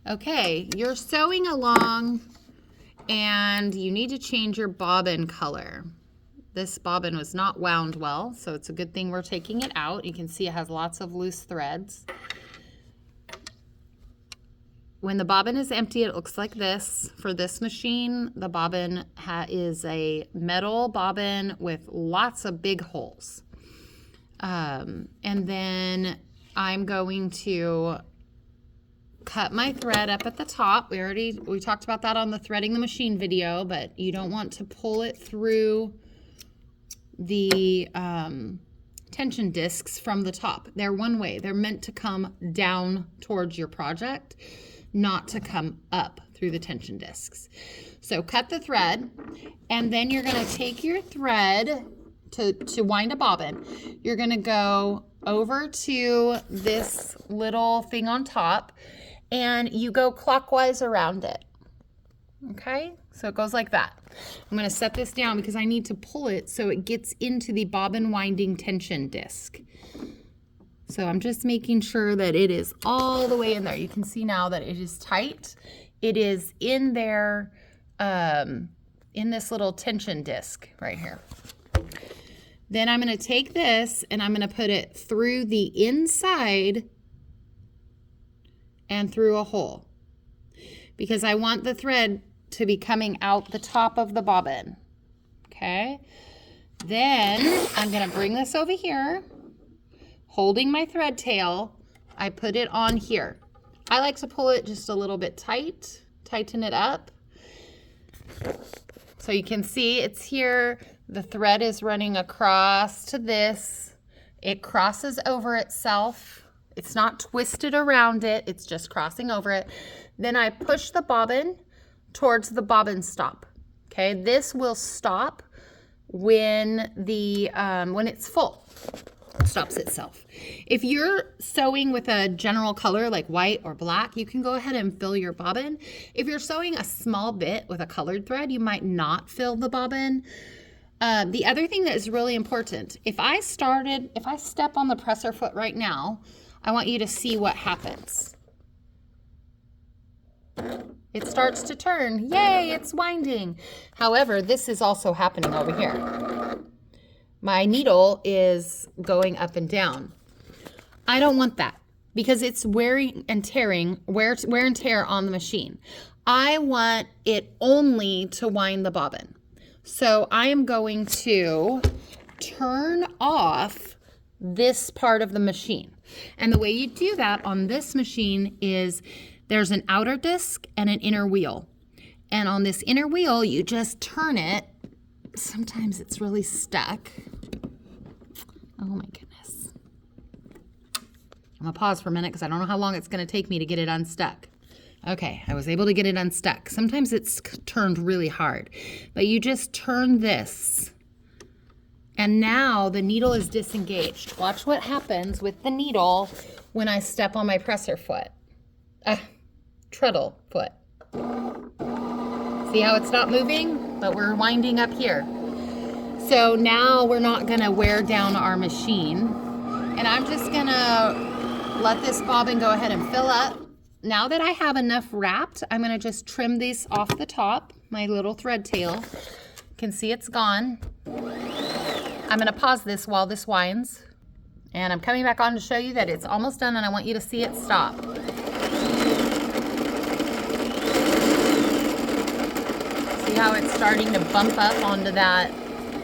Okay, you're sewing along and you need to change your bobbin color. This bobbin was not wound well, so it's a good thing we're taking it out. You can see it has lots of loose threads. When the bobbin is empty, it looks like this. For this machine, the bobbin is a metal bobbin with lots of big holes. And then I'm going to cut my thread up at the top. We talked about that on the threading the machine video, but you don't want to pull it through the tension discs from the top. They're one way. They're meant to come down towards your project, not to come up through the tension discs. So cut the thread, and then you're going to take your thread to wind a bobbin. You're going to go over to this little thing on top, and you go clockwise around it. Okay, so it goes like that. I'm going to set this down because I need to pull it so it gets into the bobbin winding tension disc. So I'm just making sure that it is all the way in there. You can see now that it is tight. It is in there, in this little tension disc right here. Then I'm going to take this and I'm going to put it through the inside and through a hole, because I want the thread to be coming out the top of the bobbin. Okay. Then I'm going to bring this over here, holding my thread tail. I put it on here. I like to pull it just a little bit tight, tighten it up. So you can see it's here. The thread is running across to this. It crosses over itself. It's not twisted around it. It's just crossing over it. Then I push the bobbin towards the bobbin stop. Okay, this will stop when it's full. It stops itself. If you're sewing with a general color like white or black, you can go ahead and fill your bobbin. If you're sewing a small bit with a colored thread, you might not fill the bobbin. The other thing that is really important, if I step on the presser foot right now, I want you to see what happens. It starts to turn. Yay, it's winding. However, this is also happening over here. My needle is going up and down. I don't want that because it's wear and tear on the machine. I want it only to wind the bobbin. So I am going to turn off this part of the machine. And the way you do that on this machine is there's an outer disc and an inner wheel. And on this inner wheel, you just turn it. Sometimes it's really stuck. Oh my goodness. I'm gonna pause for a minute because I don't know how long it's gonna take me to get it unstuck. Okay, I was able to get it unstuck. Sometimes it's turned really hard, but you just turn this. And now the needle is disengaged. Watch what happens with the needle when I step on my presser foot. Treadle foot. See how it's not moving? But we're winding up here. So now we're not gonna wear down our machine. And I'm just gonna let this bobbin go ahead and fill up. Now that I have enough wrapped, I'm gonna just trim these off the top, my little thread tail. You can see it's gone. I'm gonna pause this while this winds. And I'm coming back on to show you that it's almost done and I want you to see it stop. See how it's starting to bump up onto that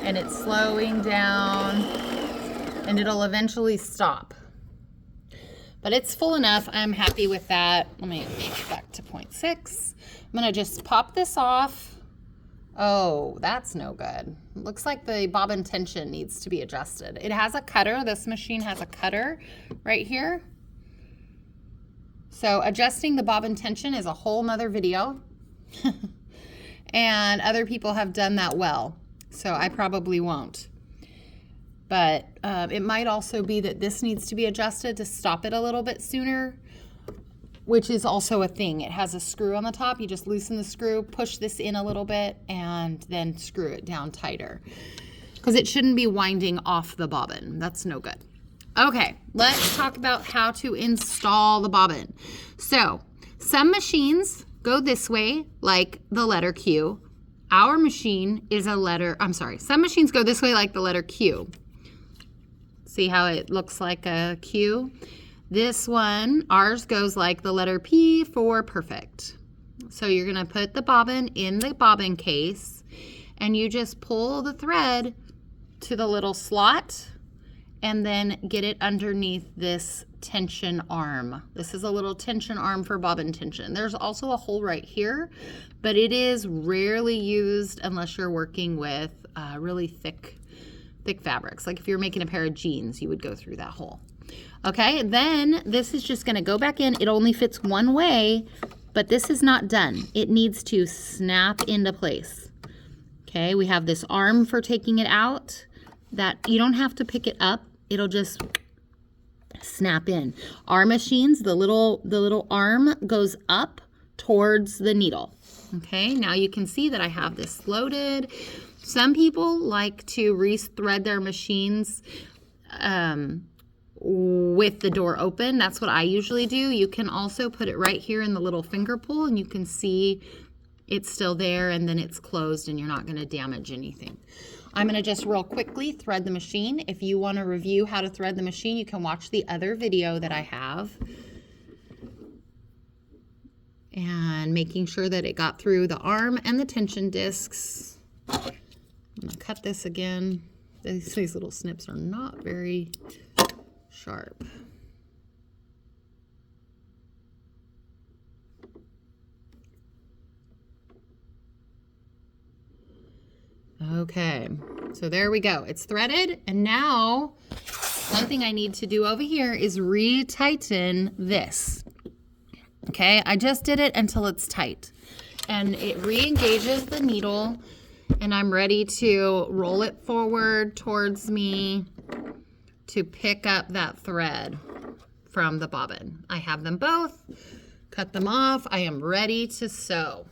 and it's slowing down and it'll eventually stop. But it's full enough. I'm happy with that. Let me make it back to 0.6. I'm gonna just pop this off. Oh, that's no good. It looks like the bobbin tension needs to be adjusted. It has a cutter. This machine has a cutter right here. So adjusting the bobbin tension is a whole nother video. And other people have done that well. So I probably won't. But it might also be that this needs to be adjusted to stop it a little bit sooner, which is also a thing. It has a screw on the top. You just loosen the screw, push this in a little bit, and then screw it down tighter. Because it shouldn't be winding off the bobbin. That's no good. Okay, let's talk about how to install the bobbin. So, Some machines go this way, like the letter Q. Our machine is a letter, I'm sorry, some machines go this way like the letter Q. See how it looks like a Q? This one, ours goes like the letter P for perfect. So you're gonna put the bobbin in the bobbin case and you just pull the thread to the little slot and then get it underneath this tension arm. This is a little tension arm for bobbin tension. There's also a hole right here, but it is rarely used unless you're working with really thick fabrics. Like if you're making a pair of jeans, you would go through that hole. Okay, then this is just gonna go back in. It only fits one way, but this is not done. It needs to snap into place. Okay, we have this arm for taking it out that you don't have to pick it up. It'll just snap in. Our machines, the little arm goes up towards the needle. Okay, now you can see that I have this loaded. Some people like to re-thread their machines with the door open. That's what I usually do. You can also put it right here in the little finger pull and you can see it's still there and then it's closed and you're not going to damage anything. I'm going to just real quickly thread the machine. If you want to review how to thread the machine, you can watch the other video that I have. And making sure that it got through the arm and the tension discs. I'm going to cut this again. These little snips are not very sharp. Okay, so there we go. It's threaded, and now one thing I need to do over here is re-tighten this. Okay, I just did it until it's tight, and it re-engages the needle, and I'm ready to roll it forward towards me to pick up that thread from the bobbin. I have them both, cut them off. I am ready to sew.